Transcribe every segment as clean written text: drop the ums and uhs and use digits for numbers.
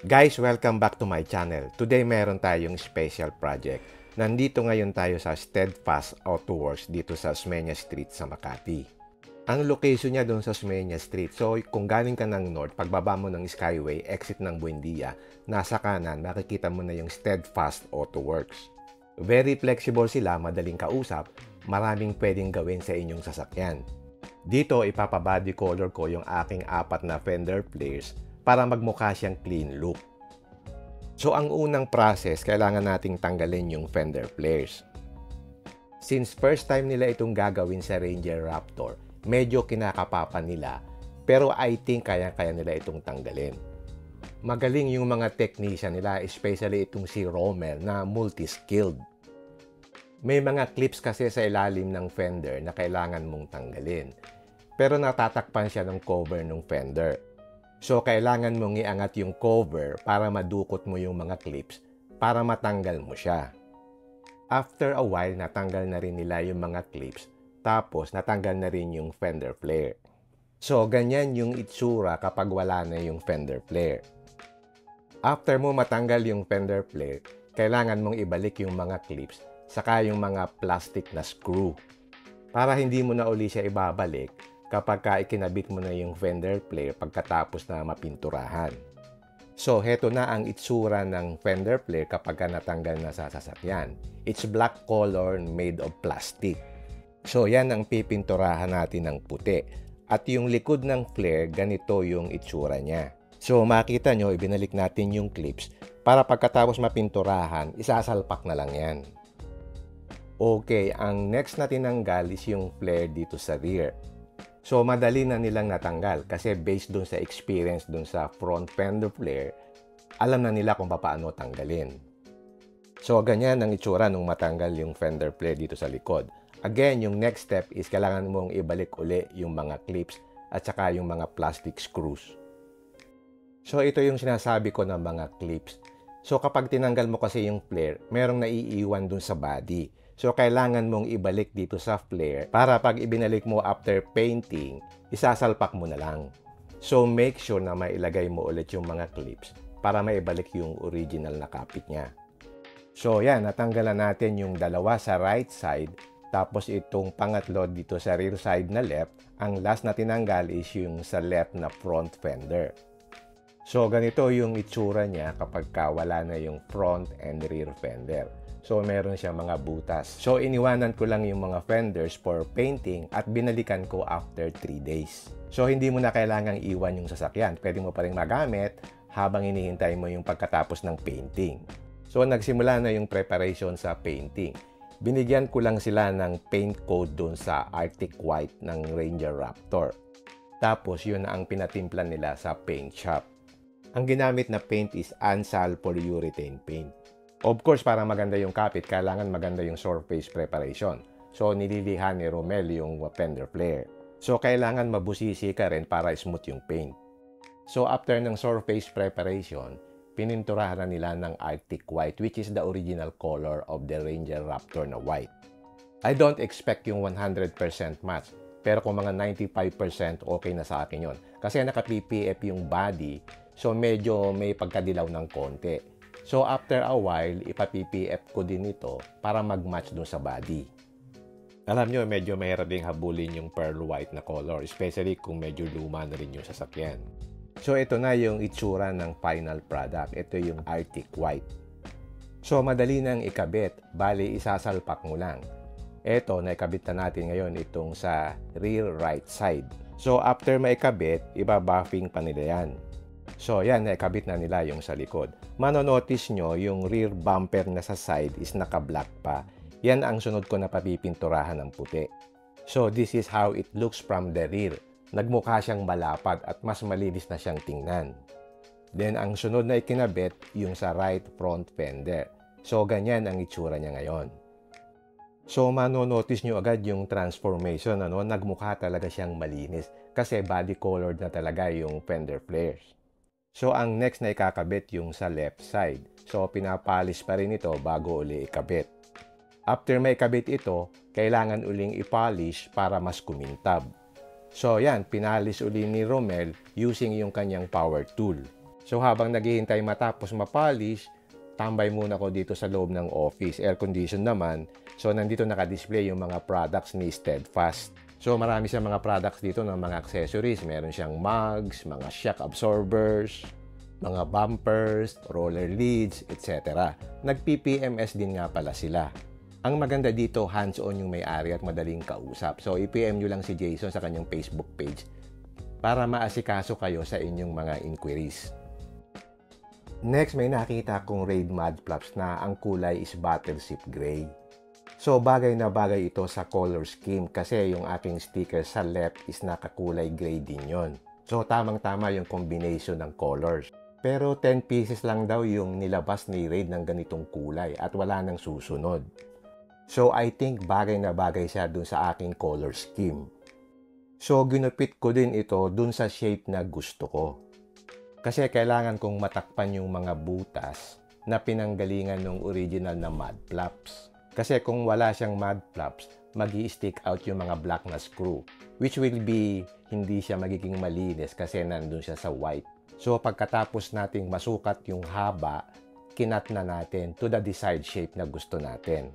Guys, welcome back to my channel. Today meron tayong special project. Nandito ngayon tayo sa Steadfast Autoworks dito sa Osmeña Street sa Makati. Ang location niya doon sa Osmeña Street. So kung galing ka ng north, pagbaba mo ng Skyway, exit ng Buendia, nasa kanan, makikita mo na yung Steadfast Autoworks. Very flexible sila, madaling kausap, maraming pwedeng gawin sa inyong sasakyan. Dito ipapabody color ko yung aking 4 na fender flares para magmukha siyang clean look. So ang unang process, kailangan nating tanggalin yung fender flares. Since first time nila itong gagawin sa Ranger Raptor, medyo kinakapapan nila, pero I think kaya-kaya nila itong tanggalin. Magaling yung mga technician nila, especially itong si Rommel na multi-skilled. May mga clips kasi sa ilalim ng fender na kailangan mong tanggalin, pero natatakpan siya ng cover ng fender. So, kailangan mong iangat yung cover para madukot mo yung mga clips para matanggal mo siya. After a while, natanggal na rin nila yung mga clips, tapos natanggal na rin yung fender flare. So, ganyan yung itsura kapag wala na yung fender flare. After mo matanggal yung fender flare, kailangan mong ibalik yung mga clips saka yung mga plastic na screw. Para hindi mo na uli siya ibabalik kapag ikinabit mo na yung fender flare pagkatapos na mapinturahan. So, heto na ang itsura ng fender flare kapag natanggal na sa sasakyan. It's black color made of plastic. So, yan ang pipinturahan natin ng puti. At yung likod ng flare, ganito yung itsura niya. So, makita nyo, ibinalik natin yung clips para pagkatapos mapinturahan, isasalpak na lang yan. Okay, ang next na tinanggal is yung flare dito sa rear. So, madali na nilang natanggal kasi based dun sa experience dun sa front fender flare, alam na nila kung paano tanggalin. So, ganyan ang itsura nung matanggal yung fender flare dito sa likod. Again, yung next step is kailangan mong ibalik uli yung mga clips at saka yung mga plastic screws. So, ito yung sinasabi ko ng mga clips. So, kapag tinanggal mo kasi yung flare, merong naiiwan dun sa body. So, kailangan mong ibalik dito sa flare para pag ibinalik mo after painting, isasalpak mo na lang. So, make sure na mailagay mo ulit yung mga clips para maibalik yung original na kapit niya. So, yan, natanggalan natin yung dalawa sa right side, tapos itong pangatlo dito sa rear side na left. Ang last na tinanggal is yung sa left na front fender. So, ganito yung itsura niya kapag wala na yung front and rear fender. So, meron siya mga butas. So, iniwanan ko lang yung mga fenders for painting at binalikan ko after 3 days. So, hindi mo na kailangang iwan yung sasakyan. Pwede mo pa rin magamit habang hinihintay mo yung pagkatapos ng painting. So, nagsimula na yung preparation sa painting. Binigyan ko lang sila ng paint coat doon sa Arctic White ng Ranger Raptor. Tapos, yun na ang pinatimplan nila sa paint shop. Ang ginamit na paint is Ansal polyurethane paint. Of course, para maganda yung kapit, kailangan maganda yung surface preparation. So, nililihan ni Rommel yung fender flare. So, kailangan mabusisi ka rin para smooth yung paint. So, after ng surface preparation, pininturahan na nila ng Arctic White, which is the original color of the Ranger Raptor na white. I don't expect yung 100% match, pero kung mga 95% okay na sa akin yon. Kasi naka-PPF yung body, so medyo may pagkadilaw ng konti. So, after a while, ipa-PPF ko din ito para mag-match dun sa body. Alam nyo, medyo mahirap ding habulin yung pearl white na color, especially kung medyo luma na rin yung sasakyan. So, ito na yung itsura ng final product. Ito yung Arctic White. So, madali nang ikabit. Bali, isasalpak mo lang. Ito, naikabit na natin ngayon itong sa rear right side. So, after maikabit, iba-buffing pa nila yan. So, yan, naikabit na nila yung sa likod. Manonotice nyo, yung rear bumper na sa side is naka-black pa. Yan ang sunod ko na papipinturahan ng puti. So, this is how it looks from the rear. Nagmukha siyang malapad at mas malinis na siyang tingnan. Then, ang sunod na ikinabit, yung sa right front fender. So, ganyan ang itsura niya ngayon. So, manonotice nyo agad yung transformation, nagmukha talaga siyang malinis kasi body colored na talaga yung fender flares. So, ang next na ikakabit yung sa left side. So, pinapalis pa rin ito bago uli ikabit. After may ikabit ito, kailangan uling ipolish para mas kumintab. So, yan, pinalis uli ni Rommel using yung kanyang power tool. So habang naghihintay matapos mapolish, tambay muna ko dito sa loob ng office. Air condition naman. So nandito naka-display yung mga products ni Steadfast. So marami siyang mga products dito ng mga accessories. Meron siyang mugs, mga shock absorbers, mga bumpers, roller lids, etc. Nag-PPMS din nga pala sila. Ang maganda dito, hands-on yung may-ari at madaling kausap. So i-PM nyo lang si Jason sa kanyang Facebook page para maasikaso kayo sa inyong mga inquiries. Next, may nakita akong Raid Mud Flaps na ang kulay is Battleship Gray. So, bagay na bagay ito sa color scheme kasi yung aking sticker sa left is nakakulay gray din yon. So, tamang-tama yung combination ng colors. Pero 10 pieces lang daw yung nilabas ni Raid ng ganitong kulay at wala nang susunod. So, I think bagay na bagay siya dun sa aking color scheme. So, ginupit ko din ito dun sa shape na gusto ko. Kasi kailangan kong matakpan yung mga butas na pinanggalingan ng original na mud flaps. Kasi kung wala siyang mud flaps, magi-stick out yung mga black na screw, which will be hindi siya magiging malinis kasi nandun siya sa white. So pagkatapos nating masukat yung haba, kinat na natin to the desired shape na gusto natin.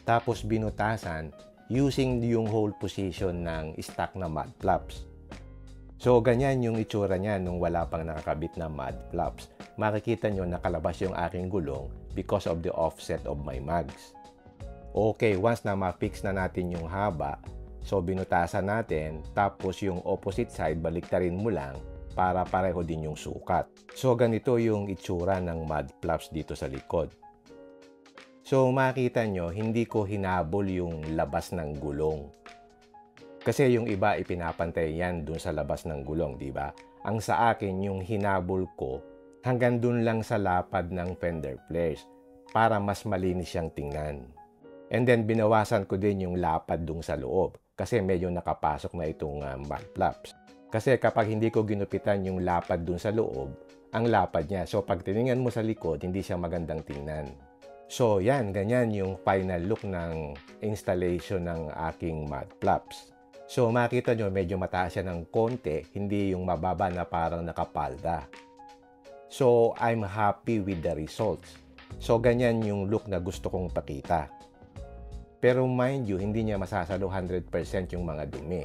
Tapos binutasan using yung hole position ng stock na mud flaps. So, ganyan yung itsura niya nung wala pang nakakabit na mud flaps. Makikita nyo nakalabas yung aking gulong because of the offset of my mugs. Okay, once na ma-fix na natin yung haba, so binutasan natin, tapos yung opposite side, baliktarin mo lang para pareho din yung sukat. So, ganito yung itsura ng mud flaps dito sa likod. So, makita nyo, hindi ko hinabol yung labas ng gulong. Kasi yung iba ipinapantay yan dun sa labas ng gulong, di ba? Ang sa akin, yung hinabol ko hanggang dun lang sa lapad ng fender flares para mas malinis siyang tingnan. And then binawasan ko din yung lapad dun sa loob kasi medyo nakapasok na itong mud flaps. Kasi kapag hindi ko ginupitan yung lapad dun sa loob, ang lapad niya. So pag tiningnan mo sa likod, hindi siya magandang tingnan. So yan, ganyan yung final look ng installation ng aking mud flaps. So makita nyo medyo mataas siya ng konti, hindi yung mababa na parang nakapalda. So I'm happy with the results. So ganyan yung look na gusto kong pakita. Pero mind you, hindi niya masasalo 100% yung mga dumi.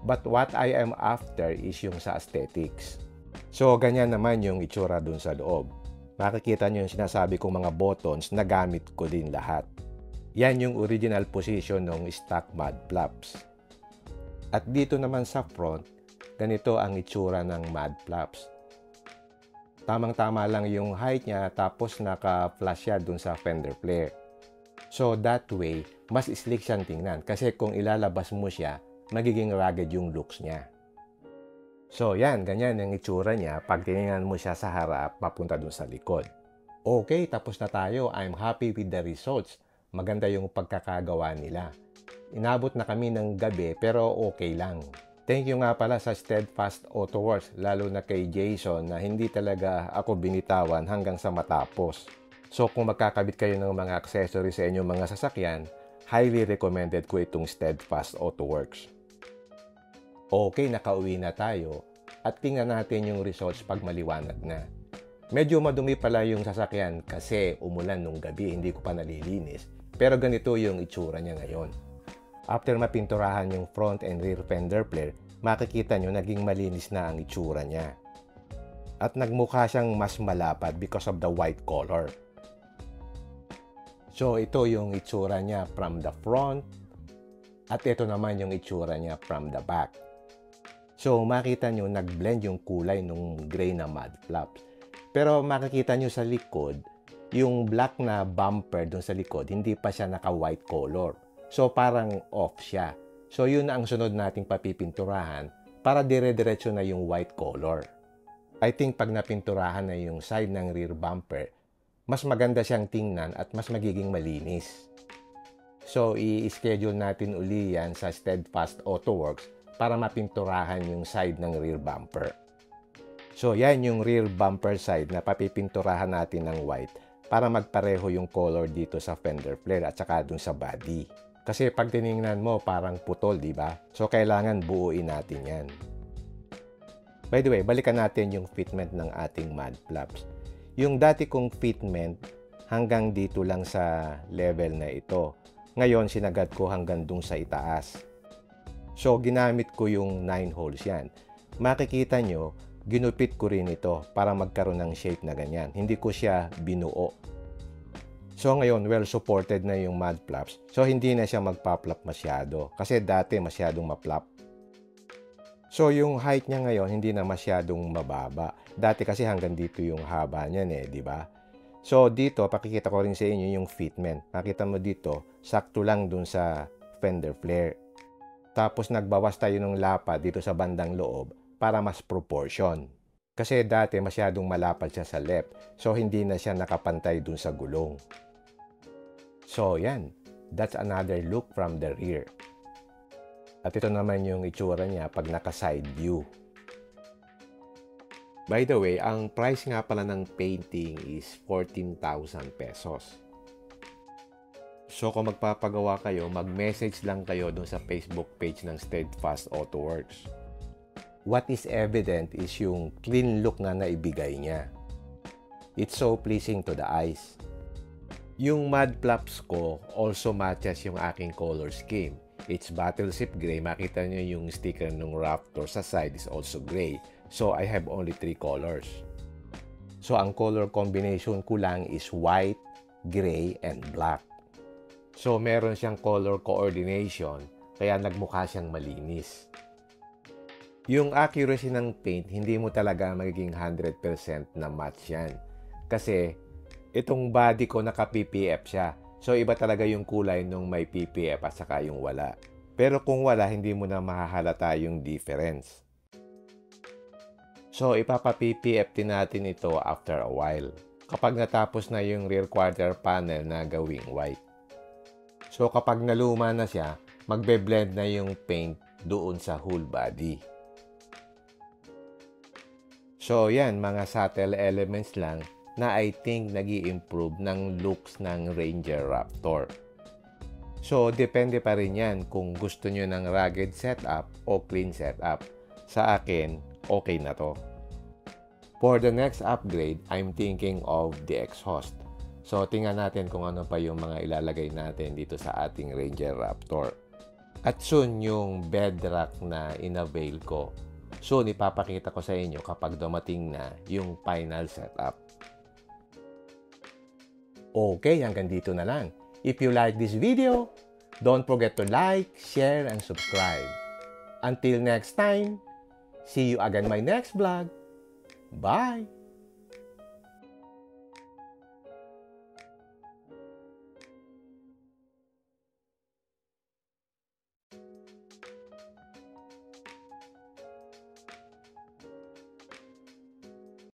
But what I am after is yung sa aesthetics. So ganyan naman yung itsura dun sa loob. Makikita nyo yung sinasabi kong mga buttons na gamit ko din lahat. Yan yung original position ng stock mud flaps. At dito naman sa front, ganito ang itsura ng mud flaps. Tamang-tama lang yung height niya tapos naka-flash siya dun sa fender flare. So that way, mas slick siyang tingnan kasi kung ilalabas mo siya, magiging rugged yung looks niya. So yan, ganyan ang itsura niya pag tinignan mo siya sa harap papunta dun sa likod. Okay, tapos na tayo. I'm happy with the results. Maganda yung pagkakagawa nila. Inabot na kami ng gabi pero okay lang. Thank you nga pala sa Steadfast Auto Works, lalo na kay Jason na hindi talaga ako binitawan hanggang sa matapos. So kung magkakabit kayo ng mga accessories sa inyong mga sasakyan, highly recommended ko itong Steadfast Auto Works. Okay, nakauwi na tayo at tingnan natin yung results pag maliwanag na. Medyo madumi pala yung sasakyan kasi umulan nung gabi, hindi ko pa nalilinis. Pero ganito yung itsura niya ngayon. After mapinturahan yung front and rear fender flare, makikita nyo naging malinis na ang itsura niya. At nagmukha siyang mas malapad because of the white color. So ito yung itsura niya from the front at ito naman yung itsura niya from the back. So makita nyo nag-blend yung kulay ng gray na mud flaps. Pero makikita nyo sa likod, yung black na bumper dun sa likod, hindi pa siya naka-white color. So, parang off siya. So, yun na ang sunod nating papipinturahan para dire-diretso na yung white color. I think pag napinturahan na yung side ng rear bumper, mas maganda siyang tingnan at mas magiging malinis. So, i-schedule natin uli yan sa Steadfast Auto Works para mapinturahan yung side ng rear bumper. So, yan yung rear bumper side na papipinturahan natin ng white para magpareho yung color dito sa fender flare at saka dun sa body. Kasi pag tiningnan mo, parang putol, di ba? So, kailangan buuin natin yan. By the way, balikan natin yung fitment ng ating mud flaps. Yung dati kong fitment, hanggang dito lang sa level na ito. Ngayon, sinagad ko hanggang dun sa itaas. So, ginamit ko yung 9 holes yan. Makikita nyo, ginupit ko rin ito para magkaroon ng shape na ganyan. Hindi ko siya binuo. So, ngayon, well supported na yung mud flaps. So, hindi na siya magpa-flap masyado. Kasi dati masyadong ma-flap. So, yung height niya ngayon, hindi na masyadong mababa. Dati kasi hanggang dito yung haba niyan di ba? So, dito, pakikita ko rin sa inyo yung fitment. Makita mo dito, sakto lang dun sa fender flare. Tapos, nagbawas tayo ng lapad dito sa bandang loob para mas proportion. Kasi dati, masyadong malapad siya sa left. So, hindi na siya nakapantay dun sa gulong. So, yan. That's another look from the rear. At ito naman yung itsura niya pag naka-side view. By the way, ang price nga pala ng painting is 14,000 pesos. So kung magpapagawa kayo, mag-message lang kayo dun sa Facebook page ng Steadfast Auto Works. What is evident is yung clean look na naibigay niya. It's so pleasing to the eyes. Yung mud flaps ko also matches yung aking color scheme. It's battleship gray. Makita nyo yung sticker ng Raptor sa side is also gray. So, I have only 3 colors. So, ang color combination ko lang is white, gray, and black. So, meron siyang color coordination, kaya nagmukha siyang malinis. Yung accuracy ng paint, hindi mo talaga magiging 100% na match yan. Kasi, itong body ko naka-PPF siya. So, iba talaga yung kulay nung may PPF at saka yung wala. Pero kung wala, hindi mo na mahahalata yung difference. So, ipapa-PPF din natin ito after a while. Kapag natapos na yung rear quarter panel na gawing white. So, kapag naluma na siya, magbe-blend na yung paint doon sa whole body. So, yan, mga subtle elements lang na I think nag-i-improve ng looks ng Ranger Raptor. So, depende pa rin yan kung gusto nyo ng rugged setup o clean setup. Sa akin, okay na to. For the next upgrade, I'm thinking of the exhaust. So, tingnan natin kung ano pa yung mga ilalagay natin dito sa ating Ranger Raptor. At soon, yung bed rack na inavail ko. Soon, ipapakita ko sa inyo kapag dumating na yung final setup. Okay, hanggang dito na lang. If you like this video, don't forget to like, share, and subscribe. Until next time, see you again my next vlog. Bye!